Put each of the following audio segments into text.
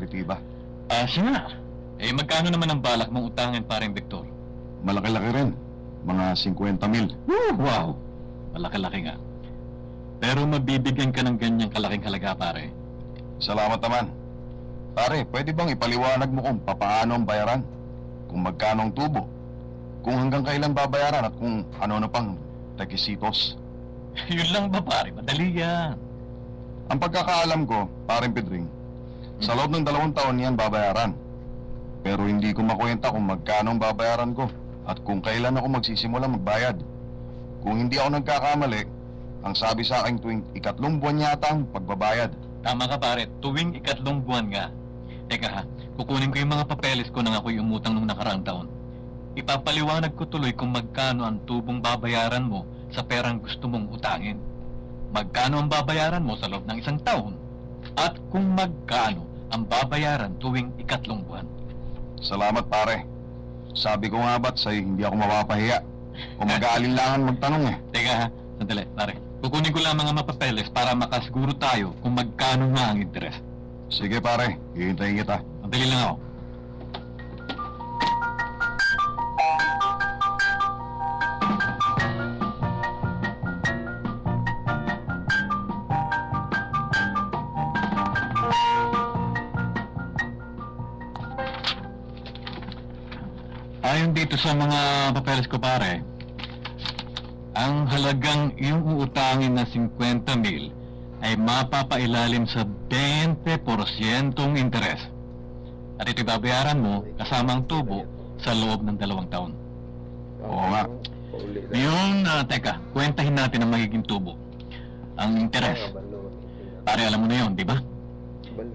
Ritiba. Siya nga. Magkano naman ang balak mong utangin, paring Victor? Malaki-laki rin. Mga 50,000. Wow! Malaki-laki nga. Pero mabibigyan ka ng ganyang kalaking halaga, pare. Salamat naman. Pare, pwede bang ipaliwanag mo kung papaano ang bayaran? Kung magkano ang tubo? Kung hanggang kailan babayaran at kung ano pang requisitos? Yun lang ba, pare? Madali yan. Ang pagkakaalam ko, paring Pedring, sa loob ng 2 taon yan babayaran. Pero hindi ko makwenta kung magkano ang babayaran ko at kung kailan ako magsisimula magbayad. Kung hindi ako nagkakamali, ang sabi sa akin tuwing 3 buwan yata ang pagbabayad. Tama ka, pare. Tuwing 3 buwan nga. Teka ha, kukunin ko yung mga papeles ko nang ako'y umutang nung nakaraang taon. Ipapaliwanag ko tuloy kung magkano ang tubong babayaran mo sa perang gusto mong utangin. Magkano ang babayaran mo sa loob ng 1 taon at kung magkano ang babayaran tuwing 3 buwan. Salamat pare. Sabi ko nga ba't sa'yo hindi ako mapapahiya o mag-aalinlangan magtanong eh. Teka ha, sandali, pare. Kukunin ko lang mga mapapeles para makasiguro tayo kung magkano nga ang interes. Sige pare, hihintayin kita. Madali lang ako. Ayon dito sa mga papeles ko, pare, ang halagang iyong uutangin na 50,000 ay mapapailalim sa 20% interes. At ito'y babayaran mo kasama ang tubo sa loob ng 2 taon. Oo nga. Ngayon, teka, kwentahin natin ang magiging tubo. Ang interes. Pare, alam mo na yun, di ba?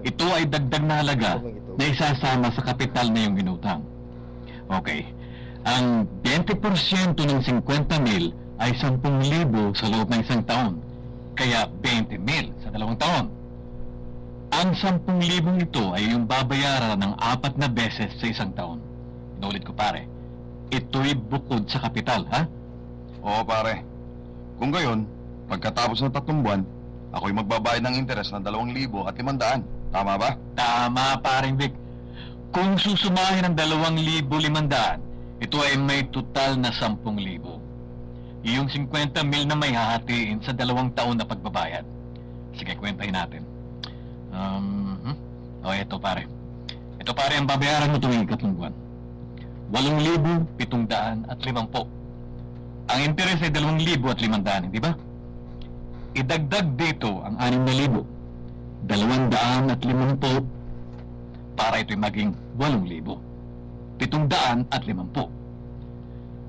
Ito ay dagdag na halaga na isasama sa kapital na iyong inutang. Okay. Ang 20% ng 50,000 ay 10,000 sa loob ng 1 taon. Kaya 20,000 sa 2 taon. Ang 10,000 ito ay yung babayaran ng 4 na beses sa 1 taon. Inulit ko, pare. Ito'y bukod sa kapital, ha? Oo pare. Kung gayon, pagkatapos ng 3 buwan, ako'y magbabayad ng interes ng 2,500. Tama ba? Tama, paring Vic. Kung susumahin ang 2,500, ito ay may total na 10,000. Yung 50,000 na may hahatiin sa 2 taon na pagbabayad. Sige, kwentahin natin. Ito pare. Ito pare ang babayaran mo tuwing 3 buwan. 8,750. Ang interes ay 2,500, hindi ba? Idagdag dito ang 6,000. 250 para ito'y maging 8,000. 750.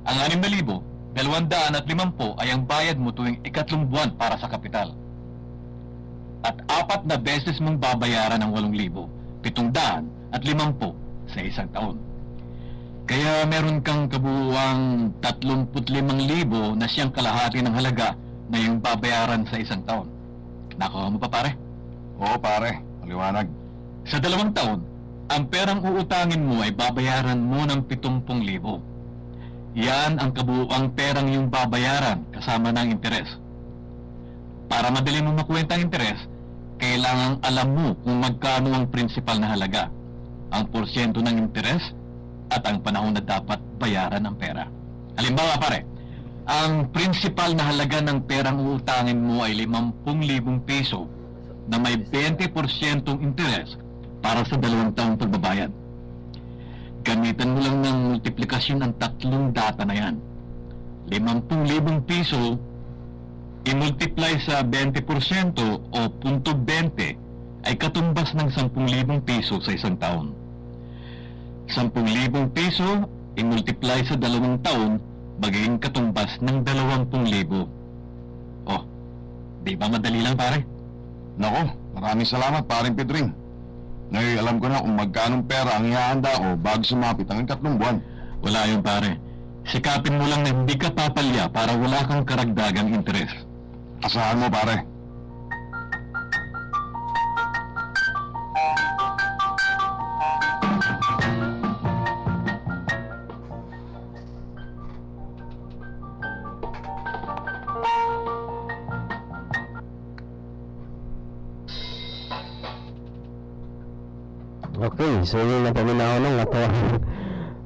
Ang 6,000, 250 ay ang bayad mo tuwing 3 buwan para sa kapital. At 4 na beses mong babayaran ang 8,000, 750 sa 1 taon. Kaya meron kang kabuuang 35,000 na siyang kalahati ng halaga na yung babayaran sa 1 taon. Nakuha mo pa, pare? Oo pare, maliwanag. Sa 2 taon, ang perang uutangin mo ay babayaran mo ng 70,000. Yan ang kabuuang perang yung babayaran kasama ng interes. Para madali mo makuwenta ang interes, kailangang alam mo kung magkano ang principal na halaga, ang porsyento ng interes, at ang panahon na dapat bayaran ang pera. Halimbawa, pare, ang principal na halaga ng perang uutangin mo ay 50,000 piso na may 20% interes para sa 2 taong pagbabayad. Gamitan mo lang ng multiplikasyon ang 3 data na yan. 50,000 piso i-multiply sa 20% o 0.20 ay katumbas ng 10,000 piso sa 1 taon. 10,000 piso i-multiply sa 2 taon magiging katumbas ng 20,000. Oh, di ba madali lang, pare? Nako, maraming salamat paring Pedring. Ngayon alam ko na kung magkanong pera ang ihahanda ko bago sumapit ang 3 buwan. Wala yun, pare. Sikapin mo lang na hindi ka papalya para wala kang karagdagang interes. Asahan mo pare. Okay, so yun na paminaw ng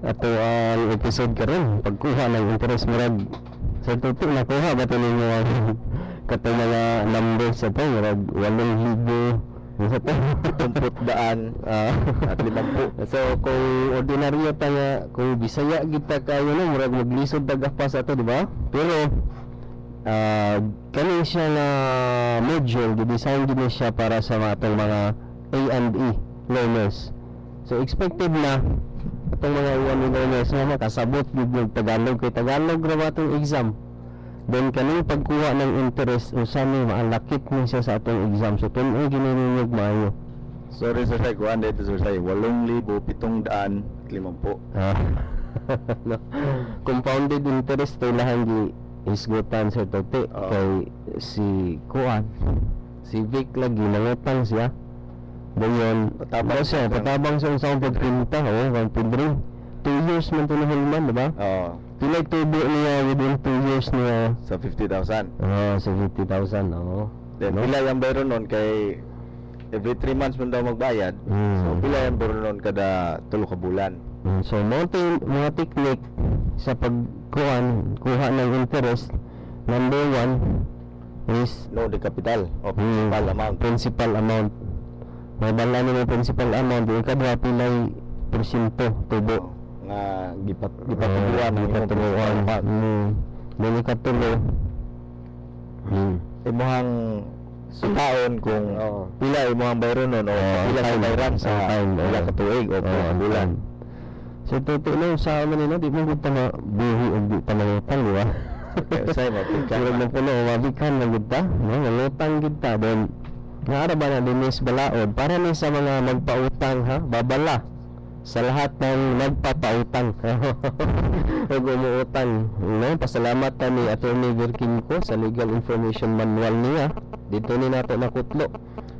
ato ang episode karon pagkuha ng interest murag sa tutok nakuha ba ito ninyo ang katong mga numbers sa ito murag 8,000 sa ito tumput daan at 50. So kung ordinaryo ta nga kung Bisaya kita kayo no murag maglisod tagapa sa ito di ba? Pero kani siya nga module gi-design gid siya para sa atong mga A&E learners. So expected na atong mga A&E learners nga makasabot gid ng Tagalog kay Tagalog ra atong exam. Then kaning pagkuha ng interest usa ni maalakit ni siya sa atong exam. So tun-oy gininyog maayo. Sorry sir, kuan dito sir, 8,750. No. Compounded interest to lahan gi isgutan sa tote kay si Kuan si Vic lagi nangutang siya dayon patabang siya sa pagpinta ang pindring 2 years man to nahilman diba? Pila tubo niya within 2 years niya Sa 50,000. sa 50,000 Then pila yung bayron nun kay every 3 months man daw magbayad. So pila yung bayron nun kada 3 ka bulan. So mga technique sa kuha ng interest. Number 1 is No, the capital o principal amount. Principal amount. May bala nila principal amount. Yung kadwa pilay porsyento tubo. Nga gipatubuan ang imong Gipatubuan. principal amount. Then ikatulo. Imuhang taon kung pila imuhang bayron nun o pila sa bayran sa pila ka tuig o pila ka bulan. So totoo sa amin nila di mo gud ta buhi og di pa nangutang di ba? Say mo pika. Pero mo puno mabikan na gud ta, no? Nangutang gid ta then naara ba na dinis balaod para ni sa mga magpautang ha, babala sa lahat ng nagpapautang. Ug umuutang, no? Pasalamat ta ni Attorney Virkinko sa legal information manual niya. Dito ni nato nakutlo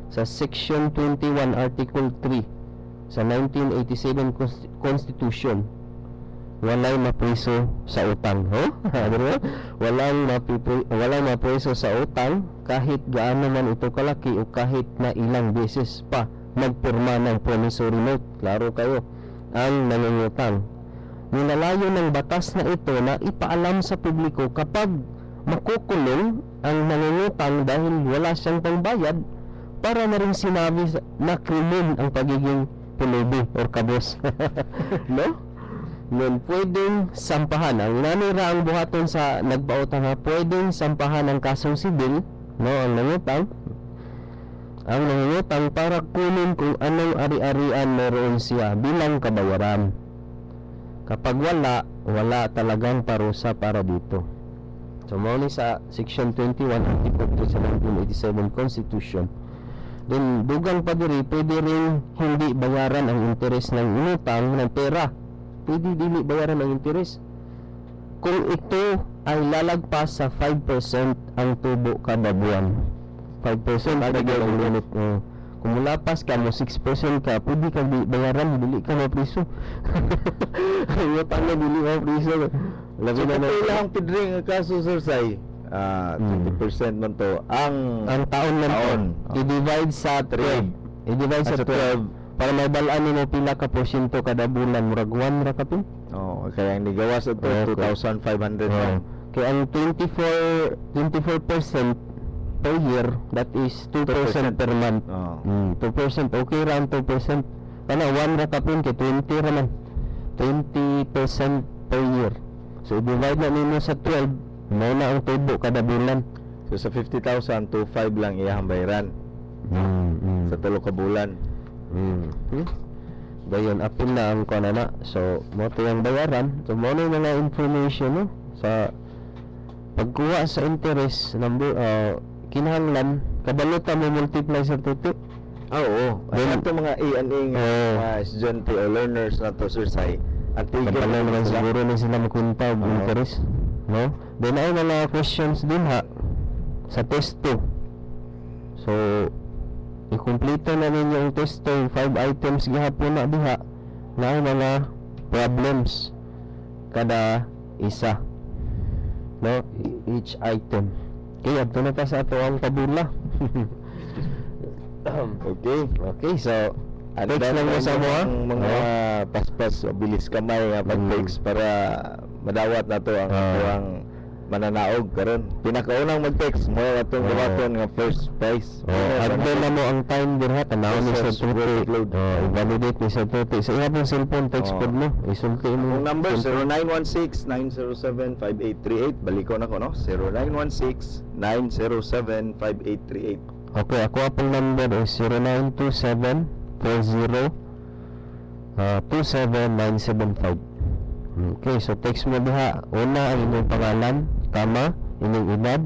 sa section 21 article 3 sa 1987 Constitution. Walay mapriso sa utang, walang mapriso sa utang kahit gaano man ito kalaki o kahit na ilang beses pa nagpirma ng promissory note. Klaro kayo ang nangungutang. Nilalayo ng batas na ito na ipaalam sa publiko kapag makukulong ang nangungutang dahil wala siyang pangbayad, para na rin sinabi na krimen ang pagiging pulubi or kabos. No? Nun pwedeng sampahan ang nanira ang buhaton sa nagpautang ha, pwedeng sampahan ang kasong sibil, no, ang nangungutang para kunin kung anong ari-arian meron siya bilang kabayaran. Kapag wala talagang parusa para dito. So mao ni sa section 21 article 2 sa 1987 Constitution. Then dugang pa diri pwede ring hindi bayaran ang interes ng inutang ng pera. Pwede dili bayaran ang interes kung ito ay lalagpas sa 5% ang tubo kada buwan. 5% ang limit. Kung mulapas ka mo 6% ka, pwede ka bayaran, dili ka mapriso. Utang na dili mapriso. Labi na na Ilang pidring ang kaso sir say 20% man to ang taon lang taon. I-divide sa 3. I-divide sa 12 para may balaan nimo pila ka porsyento kada bulan, murag 1 ra ka pin. Kaya ang nigawas ito 2,500 lang. Kaya ang 24% per year, that is 2% per month. 2% okay ra ang 2%. Kana 1 ra ka pin kay 20 ra man. 20% per year. So i-divide na nimo sa 12, mo na ang tubo kada bulan. So sa 50,000 to 5 lang iyang bayaran sa 3 ka bulan. Dayon apil na ang kanana. So mo to yung bayaran. So mo na yung mga information no sa pagkuha sa interest number kinahanglan kabalota mo multiply sa tuto. Oo. Then ito mga A&E nga mga estudyante o learners na to sir say ang tigil Kapala naman siguro na sila makunta og interest, no? Then ay mga questions din ha sa test 2. So i-complete na ninyo ang test 2, 5 items gihapon na diha na ay mga problems kada isa, no? Each item. Okay, adto na ta sa ato ang tabula. Okay, so Text lang mo sa mo, ha? Mga paspas o bilis kamay nga pag-text para madawat na to ang ang mananaog karon. Pinakaunang mag-text mo atong dumaton nga first prize. Agdo na mo ang time din ha, tanaw ni sa tuti. I-validate ni sa tuti. Sa iya pong cellphone, text code mo. Isulti mo. Ang number 0916-907-5838. Balik ko na ko, no? 0916-907-5838. Okay, ako apong number is 0927-40-27975. Okay, so text mo diha. Una ang inyong pangalan, kama, inyong edad,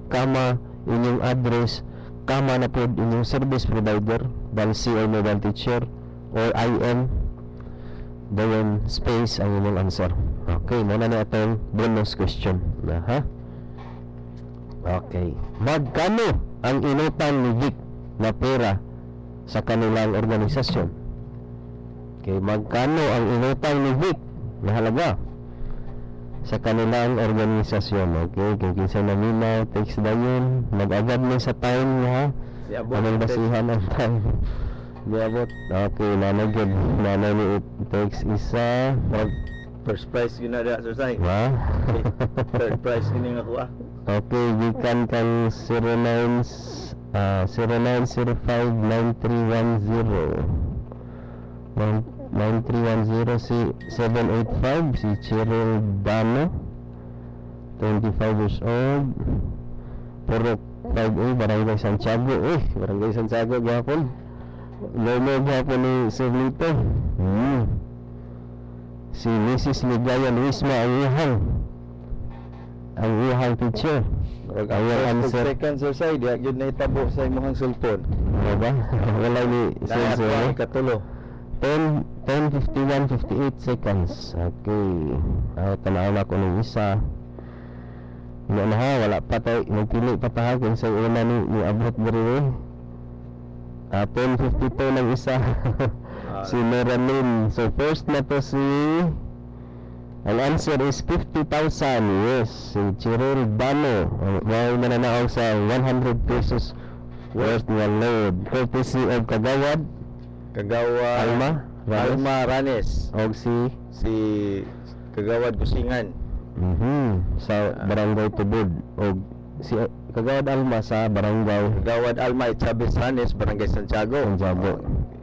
kama, inyong address, kama na po inyong service provider, DALC or mobile teacher, or IM, then space ang inyong answer. Okay, muna na itong bonus question. Ha? Okay. Magkano ang inutang ni Vic na pera sa kanilang organisasyon? Okay, magkano ang inutang ni Vic na halaga sa kanilang organisasyon? Okay, kung kinsa na mina, text na yun. Mag-agad na sa time ha. Anong basihan ang time? Di abot. Okay, nanagod. Nanay ni text isa. First prize yun na sir Sai. Ha? Third prize yun nga ko Okay, gikan kang 0905-9310 si 785 si Cheryl Dano 25 years old Purok 5A Barangay Santiago Barangay Santiago gapon Lomo gapon ni Sir Lito si Mrs. Ligaya Luisma ang iyahang teacher. Ang iyang answer. Second sir Sai, di yun na itabo sa imong cellphone. Diba? Wala ni Lahat sensor. mo katulo. 10:51:58 seconds. Okay. Tanaw na ko ng isa. Wala pa tayo. Nagpili pa tayo kung sa una ni abot diri. 10:52 ng isa. Si Meranin. So first na to si ang answer is 50,000. Yes, si Cheryl Dano. May mananaog sa 100 pesos worth nga load. Courtesy of Kagawad Alma Ranes. og si Kagawad Kusingan. sa Barangay Tubod og si Kagawad Alma sa Barangay Kagawad Alma Chavez Ranes, Barangay Santiago.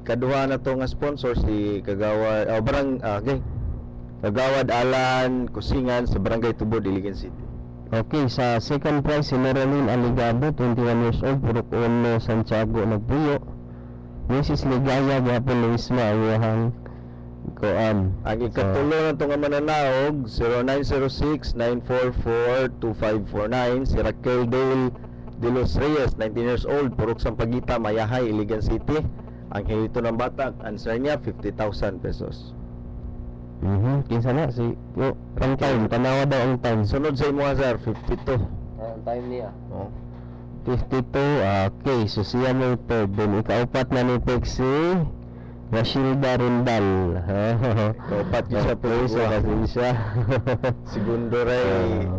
Kaduha na to nga sponsor si Kagawad Kagawad Alan Kusingan sa Barangay Tubod, Iligan City. Okay, sa second prize si Meralyn Aligado, 21 years old, Purok 1, Santiago, Nagpuyo. Mrs. Ligaya, Gapon Luisma, ang iyahang koan. Ang ikatulo na ito nga mananaog 0906-944-2549 si Raquel Dale de los Reyes, 19 years old, Purok Sampaguita, Mayahay, Iligan City. Ang hilito ng batak, answer niya 50,000 pesos. Kinsa na si ang time, tanawa daw ang time. Sunod sa imo sir, 52. Ang time niya. Oh. 52. Okay, so siya mo ito. Then ikaupat na ni si Rashilda Rindal. Kaupat yun siya po. So kasi siya. Segundo ray.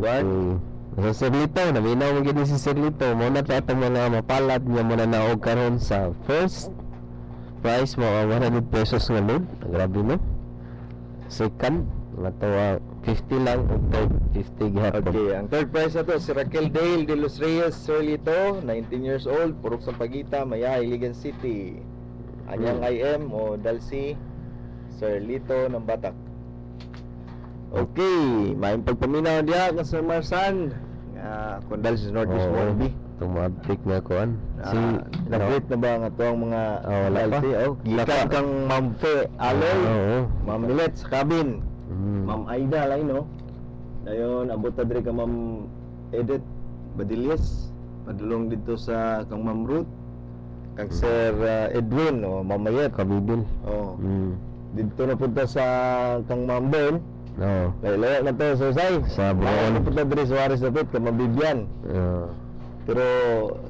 So Sir Lito, naminaw mo gini si Sir Lito. Muna ta itong mga mapalat niya muna naog karon sa first prize mo 100 pesos nga load. Grabe no. Second, natawa 50 lang o third 50 gihapon. Okay, ang third prize na to si Raquel Dale de los Reyes, Sir Lito, 19 years old, Purok Sampaguita, Maya, Iligan City. Anyang IM o Dalsi, Sir Lito ng Batak. Okay, may pagpaminaw diya ka Sir Marsan. Kung Dalsi Northeast Morbi. Tumabtik na kuan. Si nag-greet na ba nga to ang mga wala pa. Gikan kang Ma'am Fe Aloy, Ma'am Milet sa cabin, Ma'am Aida lang no. Dayon abot ta diri ka Ma'am Edith Badilies, padulong dito sa kang Ma'am Ruth, kang Sir Edwin o Ma'am Mayet Kabibil. Dito na punta sa kang Ma'am Ben. Layo na to sa Sai. Sa Buron. Punta diri sa Juarez na to kang Ma'am Bibian. Pero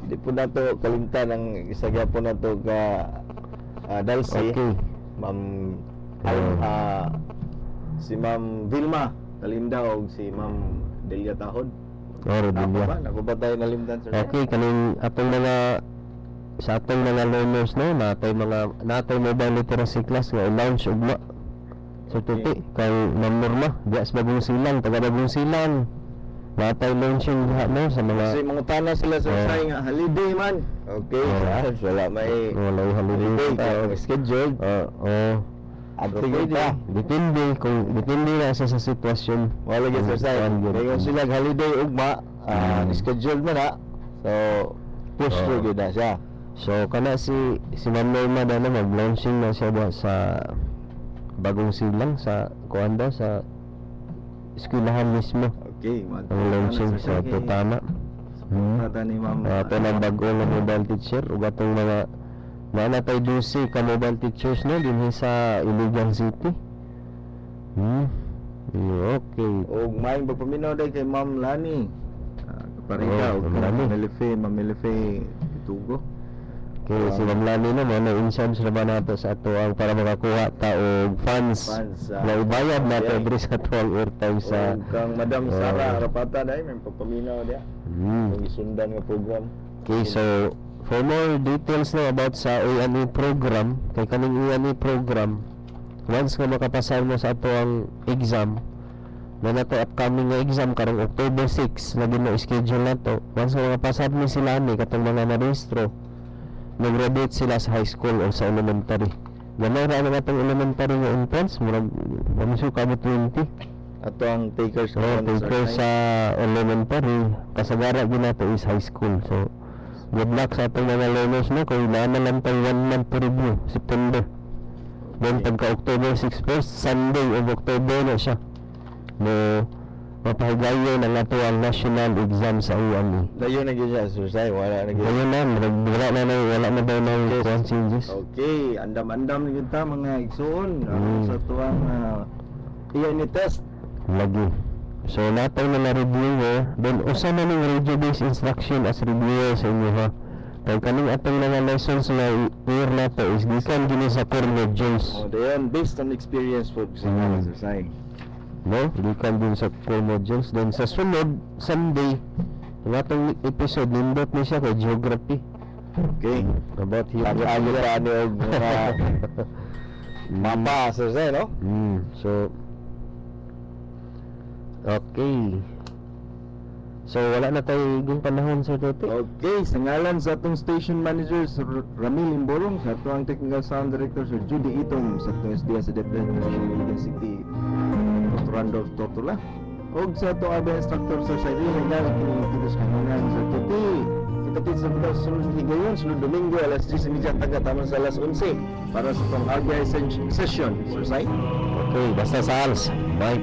di po na to kalimtan ang isa gyapon na to ka Dalsi. Okay. Ma'am si Ma'am Vilma Kalinda og si Ma'am Delia Tahod. Delia. Ako ba tayo nalimtan sir? Okay, kaning atong mga sa atong mga learners no, natay mobile literacy class nga i-launch ugma. So tuti kay Ma'am Norma, diya sa Bagong Silang, taga Bagong Silang. Natay launching diha no sa mga Kasi mangutana sila sa Oh. say nga holiday man. Okay, Oh. wala may walay holiday holiday ta. scheduled. Oo. Activate pa. Depende na sa sitwasyon. Wala gyud sa say. Kaya sila holiday ugma, scheduled man na. So push Oh. through gyud na siya. So kana si Ma'am Norma na mag-launching na siya ba sa Bagong Silang sa kuanda sa eskwelahan mismo. Okay, Ang launching sa Tutana. Tata ni Ma'am. Ito na bago na mobile teacher ug atong mga natay dusi ka mobile teachers no dinhi sa Iligan City. Okay. Og may pagpaminaw day kay Ma'am Lani. Kaparida Oh, og Ma'am Lani. Ma'am Melife Itugo. Okay, si Ma'am Lani na mo na in-charge na ba nato sa ato ang para makakuha ta og funds Fans na ibayad nato diri sa tuwang airtime sa kang Madam Oh. Sara Arapata day may pagpaminaw dia. Ang isundan nga program. Okay, so for more details na about sa A&E program, kay kaning A&E program, once nga makapasa mo sa ato ang exam, na nato upcoming nga exam karong October 6 na din schedule nato. Once nga makapasa mo sila ni katong mga narehistro, mag-graduate sila sa high school o sa elementary. Gamay ra ang atong elementary nga entrance, murag mamisu ka mo 20. Ato ang takers So, taker sa elementary, kasagara din nato is high school. So, good luck sa atong mga learners no, kung naman lang tayo 1 month to review, September. Then, pagka October 6 first, Sunday of October na siya. No, mapahigayon ang ato ang national exam sa UAMI. Dayo na gyud siya susay, wala na gyud. Ayun na, wala na daw na yung changes. Okay, andam-andam na gyud ta mga igsoon sa tuwang ENE test. Lagi. So, natay na na-reviewer, then usa na ning radio-based instruction as reviewer sa inyo ha. Kaya kaning atong mga lessons na year na to is gikan gini sa core modules. Oh, dayon based on experience po sa mga susay. No? Gikan din sa core modules. Then sa sunod, Sunday, ang atong episode, nindot ni siya kay geography. Okay. About Ano geography. ano og mga mapa susay no? So, okay. So, wala na tayo igong panahon, Sir Tete. Okay, sa ngalan sa atong station manager Sir Ramil Imborong, sa atong technical sound director Sir Judy Itom, sa atong SDS sa Deputy Iligan City Dr. Randolph Tortola, og sa atong ABA instructor Sir Cyril Regal, kinikitos kanungan Sir Tete. Kita sa mga sunod higayon, sunod Domingo, alas 10:30 taga taman sa alas 11 para sa atong ABA session, Sir Sai. Okay, basta sa ALS. Bye.